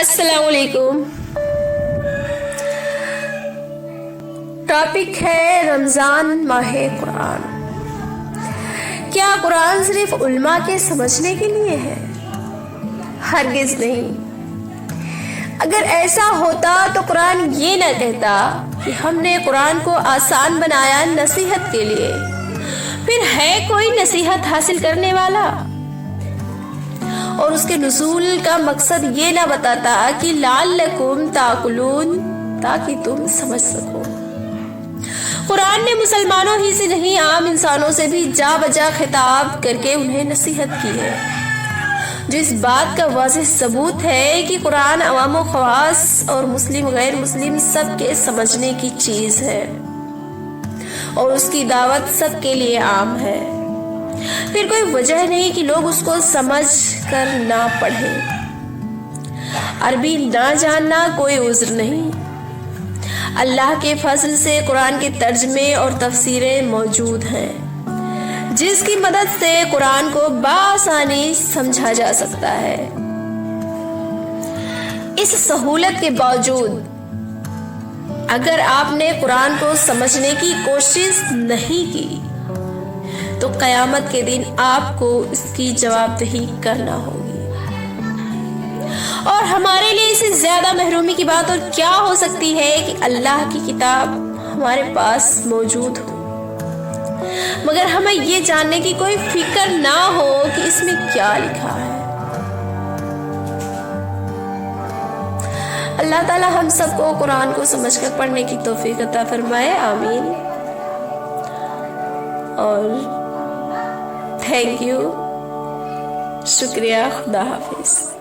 السلام علیکم۔ ٹاپک ہے رمضان ماہ قرآن۔ کیا قرآن صرف علماء کے سمجھنے کے لیے ہے؟ ہرگز نہیں۔ اگر ایسا ہوتا تو قرآن یہ نہ کہتا کہ ہم نے قرآن کو آسان بنایا نصیحت کے لیے۔ پھر ہے کوئی نصیحت حاصل کرنے والا؟ اور اس کے نزول کا مقصد یہ نہ بتاتا کہ لعلکم تعقلون، تاکہ تم سمجھ سکو۔ قرآن نے مسلمانوں ہی سے نہیں، عام انسانوں سے بھی جا بجا خطاب کر کے انہیں نصیحت کی ہے، جو اس بات کا واضح ثبوت ہے کہ قرآن عوام و خواص اور مسلم غیر مسلم سب کے سمجھنے کی چیز ہے، اور اس کی دعوت سب کے لیے عام ہے۔ پھر کوئی وجہ نہیں کہ لوگ اس کو سمجھ کر نہ پڑھیں۔ عربی نہ جاننا کوئی عذر نہیں۔ اللہ کے فضل سے قرآن کے ترجمے اور تفسیریں موجود ہیں، جس کی مدد سے قرآن کو بآسانی سمجھا جا سکتا ہے۔ اس سہولت کے باوجود اگر آپ نے قرآن کو سمجھنے کی کوشش نہیں کی تو قیامت کے دن آپ کو اس کی جواب دہی کرنا ہوگی۔ اور ہمارے لیے اس سے زیادہ محرومی کی بات اور کیا ہو سکتی ہے کہ اللہ کی کتاب ہمارے پاس موجود ہو، مگر ہمیں یہ جاننے کی کوئی فکر نہ ہو کہ اس میں کیا لکھا ہے۔ اللہ تعالی ہم سب کو قرآن کو سمجھ کر پڑھنے کی توفیق عطا فرمائے، آمین۔ اور تھینک یو، شکریہ، خدا حافظ۔